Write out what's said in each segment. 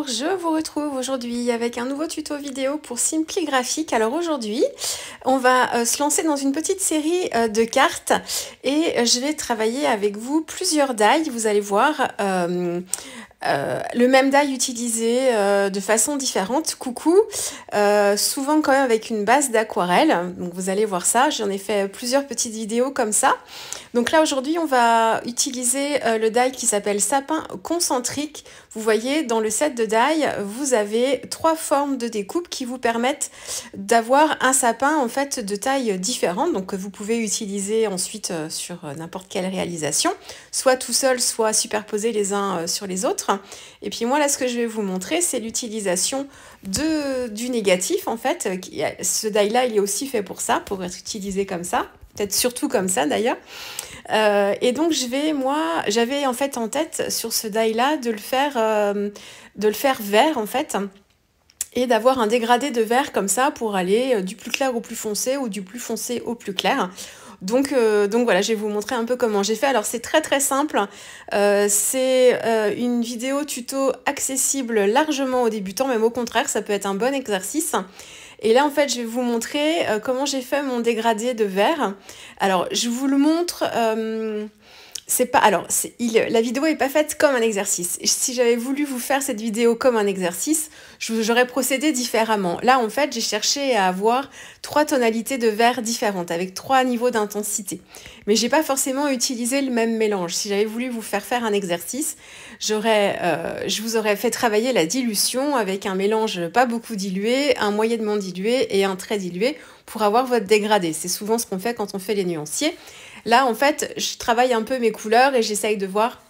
Bonjour, je vous retrouve aujourd'hui avec un nouveau tuto vidéo pour Simply Graphic. Alors aujourd'hui, on va se lancer dans une petite série de cartes et je vais travailler avec vous plusieurs die. Vous allez voir le même die utilisé de façon différente. Coucou, souvent quand même avec une base d'aquarelle. Donc vous allez voir ça, j'en ai fait plusieurs petites vidéos comme ça. Donc là aujourd'hui on va utiliser le die qui s'appelle sapin concentrique. Vous voyez dans le set de die vous avez 3 formes de découpe qui vous permettent d'avoir un sapin en fait de taille différente, donc que vous pouvez utiliser ensuite sur n'importe quelle réalisation, soit tout seul, soit superposés les uns sur les autres. Et puis moi là ce que je vais vous montrer c'est l'utilisation du négatif en fait. Ce die là il est aussi fait pour ça, pour être utilisé comme ça, peut-être surtout comme ça d'ailleurs. Et donc j'avais en fait en tête sur ce die là de le faire vert en fait, et d'avoir un dégradé de vert comme ça pour aller du plus clair au plus foncé ou du plus foncé au plus clair. Donc voilà, je vais vous montrer un peu comment j'ai fait. Alors c'est très très simple, c'est une vidéo tuto accessible largement aux débutants, même au contraire, ça peut être un bon exercice. Et là en fait je vais vous montrer comment j'ai fait mon dégradé de vert. Alors je vous le montre, la vidéo n'est pas faite comme un exercice. Si j'avais voulu vous faire cette vidéo comme un exercice, j'aurais procédé différemment. Là, en fait, j'ai cherché à avoir 3 tonalités de vert différentes, avec 3 niveaux d'intensité. Mais j'ai pas forcément utilisé le même mélange. Si j'avais voulu vous faire un exercice, je vous aurais fait travailler la dilution avec un mélange pas beaucoup dilué, un moyennement dilué et un très dilué pour avoir votre dégradé. C'est souvent ce qu'on fait quand on fait les nuanciers. Là, en fait, je travaille un peu mes couleurs et j'essaye de voir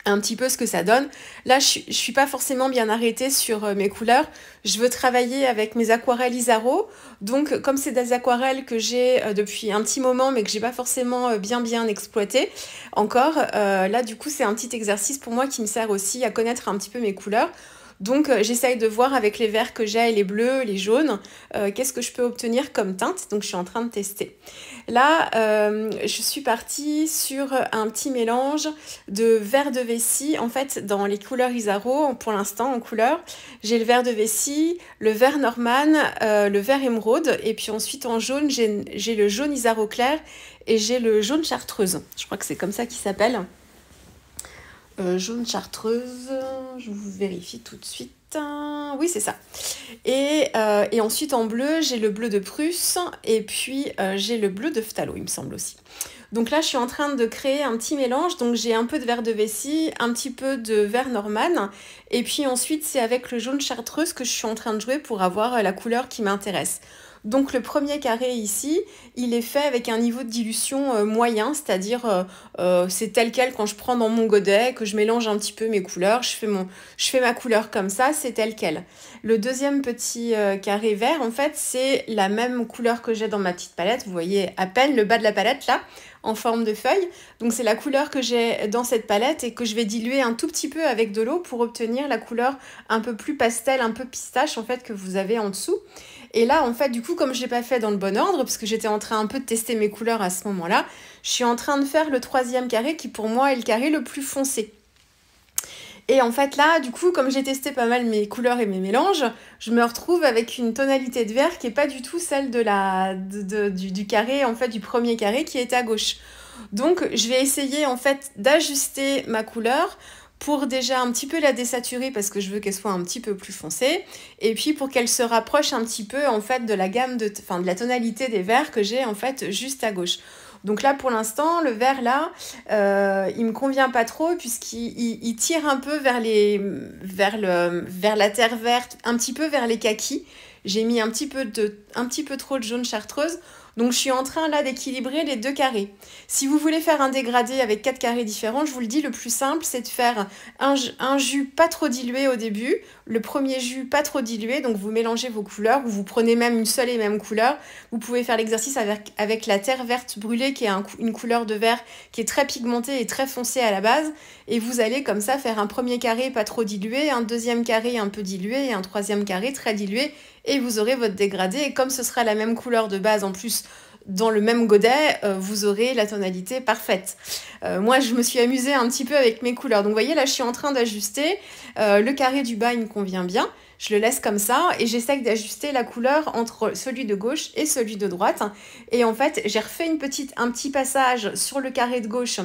un petit peu ce que ça donne. Là, je suis pas forcément bien arrêtée sur mes couleurs. Je veux travailler avec mes aquarelles Isaro. Donc, comme c'est des aquarelles que j'ai depuis un petit moment, mais que j'ai pas forcément bien exploité encore, là, du coup, c'est un petit exercice pour moi qui me sert aussi à connaître un petit peu mes couleurs. Donc j'essaye de voir avec les verts que j'ai, les bleus, les jaunes, qu'est-ce que je peux obtenir comme teinte. Donc je suis en train de tester. Là, je suis partie sur un petit mélange de vert de vessie. En fait, dans les couleurs Isaro, pour l'instant en couleur, j'ai le vert de vessie, le vert Norman, le vert émeraude. Et puis ensuite en jaune, j'ai le jaune Isaro clair et j'ai le jaune chartreuse. Je crois que c'est comme ça qu'il s'appelle. Jaune chartreuse, je vous vérifie tout de suite. Oui, c'est ça. Et ensuite en bleu, j'ai le bleu de Prusse et puis j'ai le bleu de phthalo, il me semble aussi. Donc là, je suis en train de créer un petit mélange. Donc j'ai un peu de vert de vessie, un petit peu de vert Norman. Et puis ensuite, c'est avec le jaune chartreuse que je suis en train de jouer pour avoir la couleur qui m'intéresse. Donc le premier carré ici, il est fait avec un niveau de dilution moyen, c'est-à-dire c'est tel quel quand je prends dans mon godet, que je mélange un petit peu mes couleurs, je fais ma couleur comme ça, c'est tel quel. Le deuxième petit carré vert, en fait, c'est la même couleur que j'ai dans ma petite palette. Vous voyez à peine le bas de la palette là, en forme de feuille. Donc c'est la couleur que j'ai dans cette palette et que je vais diluer un tout petit peu avec de l'eau pour obtenir la couleur un peu plus pastel, un peu pistache en fait que vous avez en dessous. Et là, en fait, du coup, comme je ne l'ai pas fait dans le bon ordre, parce que j'étais en train un peu de tester mes couleurs à ce moment-là, je suis en train de faire le 3e carré qui, pour moi, est le carré le plus foncé. Et en fait, là, du coup, comme j'ai testé pas mal mes couleurs et mes mélanges, je me retrouve avec une tonalité de vert qui n'est pas du tout celle du carré, en fait, du premier carré qui est à gauche. Donc, je vais essayer, en fait, d'ajuster ma couleur pour déjà un petit peu la désaturer parce que je veux qu'elle soit un petit peu plus foncée et puis pour qu'elle se rapproche un petit peu en fait de la gamme de la tonalité des verts que j'ai en fait juste à gauche. Donc là pour l'instant le vert là il me convient pas trop puisqu'il tire un peu vers la terre verte, un petit peu vers les kakis. J'ai mis un petit peu trop de jaune chartreuse. Donc je suis en train là d'équilibrer les 2 carrés. Si vous voulez faire un dégradé avec 4 carrés différents, je vous le dis, le plus simple c'est de faire un jus pas trop dilué au début, le premier jus pas trop dilué, donc vous mélangez vos couleurs, ou vous prenez même une seule et même couleur. Vous pouvez faire l'exercice avec la terre verte brûlée qui est une couleur de vert qui est très pigmentée et très foncée à la base, et vous allez comme ça faire un premier carré pas trop dilué, un deuxième carré un peu dilué et un troisième carré très dilué, et vous aurez votre dégradé. Et comme ce sera la même couleur de base en plus dans le même godet, vous aurez la tonalité parfaite. Moi, je me suis amusée un petit peu avec mes couleurs. Donc, vous voyez, là, je suis en train d'ajuster. Le carré du bas, il me convient bien. Je le laisse comme ça et j'essaie d'ajuster la couleur entre celui de gauche et celui de droite. Et en fait, j'ai refait un petit passage sur le carré de gauche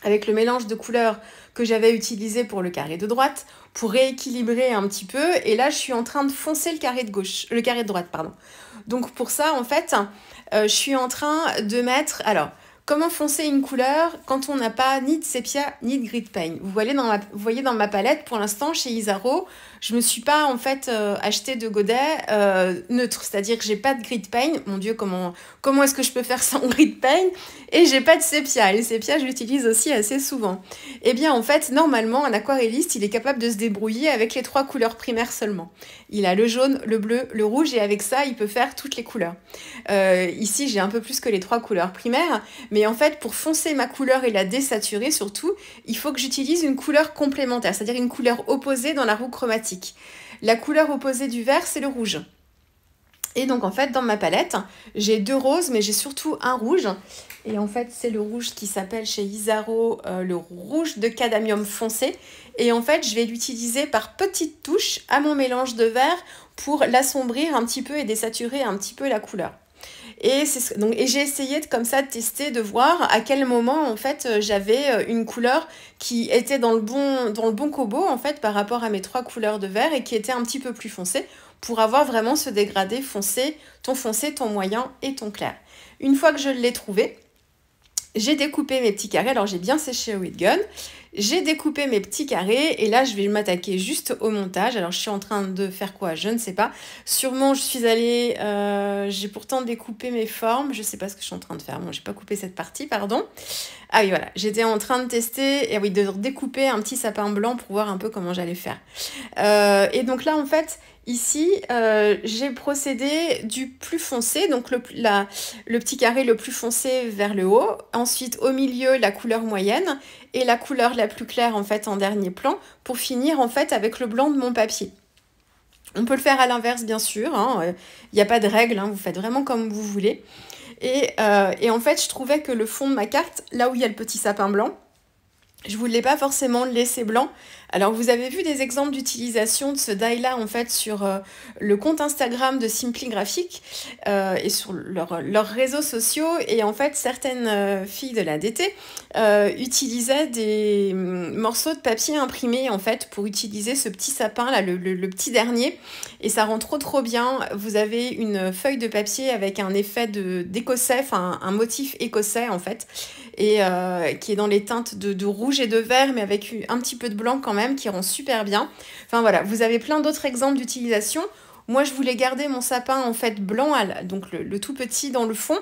avec le mélange de couleurs que j'avais utilisé pour le carré de droite pour rééquilibrer un petit peu. Et là, je suis en train de foncer le carré de droite, pardon. Donc pour ça, en fait, je suis en train de mettre... Alors, comment foncer une couleur quand on n'a pas ni de sépia ni de gris de paint? Vous voyez dans ma palette, pour l'instant, chez Isaro, je me suis pas en fait acheté de godet neutre, c'est-à-dire que j'ai pas de gris de paint. Mon Dieu, comment est-ce que je peux faire sans gris de paint? Et j'ai pas de sépia. Et le sépia, je l'utilise aussi assez souvent. Eh bien, en fait, normalement, un aquarelliste, il est capable de se débrouiller avec les 3 couleurs primaires seulement. Il a le jaune, le bleu, le rouge, et avec ça, il peut faire toutes les couleurs. Ici, j'ai un peu plus que les 3 couleurs primaires, mais en fait, pour foncer ma couleur et la désaturer surtout, il faut que j'utilise une couleur complémentaire, c'est-à-dire une couleur opposée dans la roue chromatique. La couleur opposée du vert, c'est le rouge. Et donc, en fait, dans ma palette, j'ai 2 roses, mais j'ai surtout un rouge. Et en fait, c'est le rouge qui s'appelle chez Isaro le rouge de cadmium foncé. Et en fait, je vais l'utiliser par petites touches à mon mélange de vert pour l'assombrir un petit peu et désaturer un petit peu la couleur. Et j'ai essayé comme ça de tester, de voir à quel moment en fait j'avais une couleur qui était dans le bon combo en fait par rapport à mes 3 couleurs de vert et qui était un petit peu plus foncée pour avoir vraiment ce dégradé foncé, ton moyen et ton clair. Une fois que je l'ai trouvé, j'ai découpé mes petits carrés. Alors j'ai bien séché au heat gun. J'ai découpé mes petits carrés et là je vais m'attaquer juste au montage. Alors je suis en train de faire quoi? Je ne sais pas. Sûrement je suis allée... j'ai pourtant découpé mes formes. Je ne sais pas ce que je suis en train de faire. Bon, j'ai pas coupé cette partie, pardon. Ah oui, voilà. j'étais en train de tester, et oui, de découper un petit sapin blanc pour voir un peu comment j'allais faire. Et donc là en fait... Ici, j'ai procédé du plus foncé, donc le petit carré le plus foncé vers le haut. Ensuite, au milieu, la couleur moyenne et la couleur la plus claire en fait en dernier plan pour finir en fait avec le blanc de mon papier. On peut le faire à l'inverse bien sûr, il n'y a pas de règle, vous faites vraiment comme vous voulez. Et en fait, je trouvais que le fond de ma carte, là où il y a le petit sapin blanc, je voulais pas forcément le laisser blanc. Alors vous avez vu des exemples d'utilisation de ce die-là en fait sur le compte Instagram de Simply Graphic et sur leurs réseaux sociaux. Et en fait certaines filles de la DT utilisaient des morceaux de papier imprimé en fait pour utiliser ce petit sapin là, le petit dernier. Et ça rend trop bien. Vous avez une feuille de papier avec un effet d'écossais, enfin un motif écossais en fait. Et qui est dans les teintes de rouge et de vert, mais avec un petit peu de blanc quand même, qui rend super bien. Enfin voilà, vous avez plein d'autres exemples d'utilisation. Moi, je voulais garder mon sapin en fait blanc, donc le tout petit dans le fond.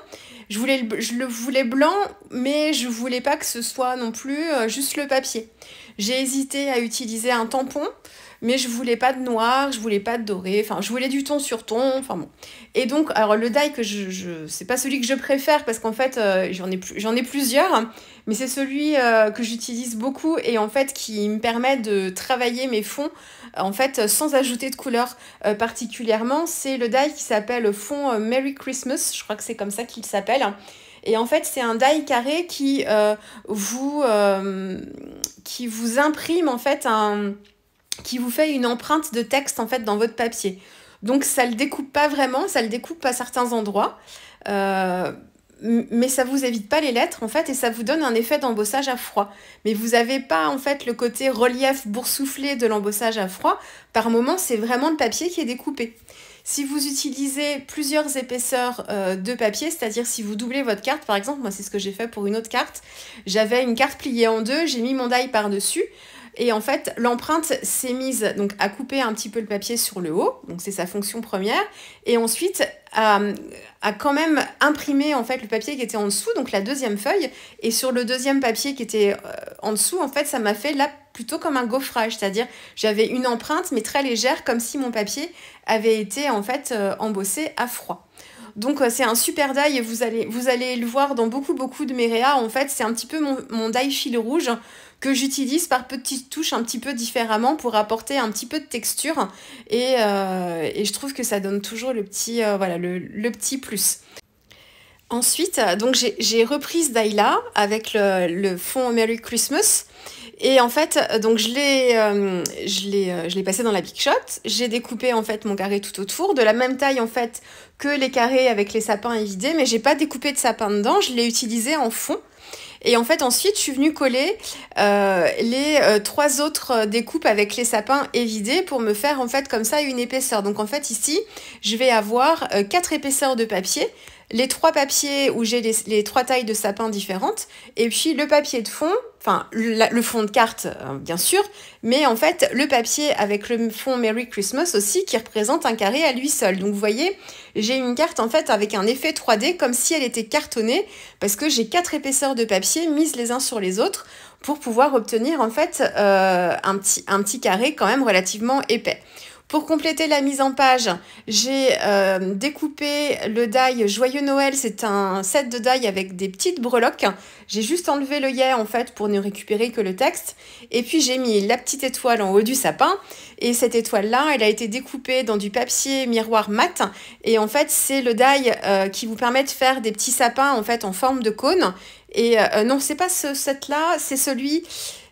Je le voulais blanc, mais je voulais pas que ce soit non plus juste le papier. J'ai hésité à utiliser un tampon, mais je voulais pas de noir, je voulais pas de doré, enfin je voulais du ton sur ton, enfin bon. Et donc, alors le die que c'est pas celui que je préfère parce qu'en fait j'en ai plusieurs, mais c'est celui que j'utilise beaucoup et en fait qui me permet de travailler mes fonds en fait sans ajouter de couleur particulièrement. C'est le die qui s'appelle fond Merry Christmas, je crois que c'est comme ça qu'il s'appelle. Et en fait, c'est un die carré qui vous imprime en fait qui vous fait une empreinte de texte en fait dans votre papier. Donc ça le découpe pas vraiment, ça le découpe à certains endroits, mais ça vous évite pas les lettres en fait et ça vous donne un effet d'embossage à froid. Mais vous avez pas en fait le côté relief boursouflé de l'embossage à froid. Par moment, c'est vraiment le papier qui est découpé. Si vous utilisez plusieurs épaisseurs de papier, c'est-à-dire si vous doublez votre carte, par exemple, moi c'est ce que j'ai fait pour une autre carte, j'avais une carte pliée en deux, j'ai mis mon die par-dessus, et en fait l'empreinte s'est mise donc à couper un petit peu le papier sur le haut, donc c'est sa fonction première, et ensuite à quand même imprimer en fait le papier qui était en dessous, donc la deuxième feuille, et sur le deuxième papier qui était en dessous, en fait ça m'a fait là plutôt comme un gaufrage, c'est-à-dire j'avais une empreinte mais très légère, comme si mon papier avait été en fait embossé à froid. Donc c'est un super die et vous allez le voir dans beaucoup de mes réas. En fait, c'est un petit peu mon die fil rouge que j'utilise par petites touches un petit peu différemment pour apporter un petit peu de texture. Et je trouve que ça donne toujours le petit, voilà, le petit plus. Ensuite, donc j'ai repris ce die-là avec le fond Merry Christmas. Et en fait, donc je l'ai passé dans la Big Shot. J'ai découpé en fait mon carré tout autour, de la même taille en fait que les carrés avec les sapins évidés, mais j'ai pas découpé de sapin dedans. Je l'ai utilisé en fond. Et en fait, ensuite, je suis venue coller les trois autres découpes avec les sapins évidés pour me faire en fait comme ça une épaisseur. Donc en fait, ici, je vais avoir quatre épaisseurs de papier. Les trois papiers où j'ai les trois tailles de sapins différentes, et puis le papier de fond, enfin le fond de carte bien sûr, mais en fait le papier avec le fond Merry Christmas aussi qui représente un carré à lui seul. Donc vous voyez, j'ai une carte en fait avec un effet 3D comme si elle était cartonnée parce que j'ai quatre épaisseurs de papier mises les uns sur les autres pour pouvoir obtenir en fait un petit carré quand même relativement épais. Pour compléter la mise en page, j'ai découpé le die Joyeux Noël. C'est un set de die avec des petites breloques. J'ai juste enlevé le yeah en fait pour ne récupérer que le texte. Et puis j'ai mis la petite étoile en haut du sapin. Et cette étoile-là, elle a été découpée dans du papier miroir mat. Et en fait, c'est le die qui vous permet de faire des petits sapins en fait en forme de cône. Et non, c'est pas ce set-là, c'est celui...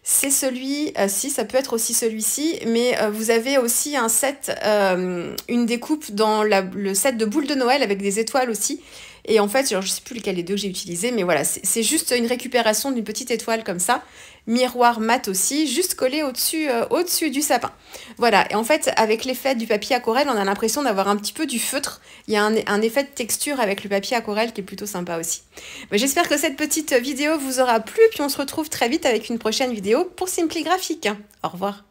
si, ça peut être aussi celui-ci, mais vous avez aussi un set, une découpe dans le set de boules de Noël avec des étoiles aussi. Et en fait, genre, je sais plus lequel des deux que j'ai utilisé, mais voilà, c'est juste une récupération d'une petite étoile comme ça. Miroir mat aussi, juste collé au-dessus du sapin. Voilà, et en fait, avec l'effet du papier aquarelle, on a l'impression d'avoir un petit peu du feutre. Il y a un effet de texture avec le papier aquarelle qui est plutôt sympa aussi. J'espère que cette petite vidéo vous aura plu, puis on se retrouve très vite avec une prochaine vidéo pour Simply Graphique. Au revoir.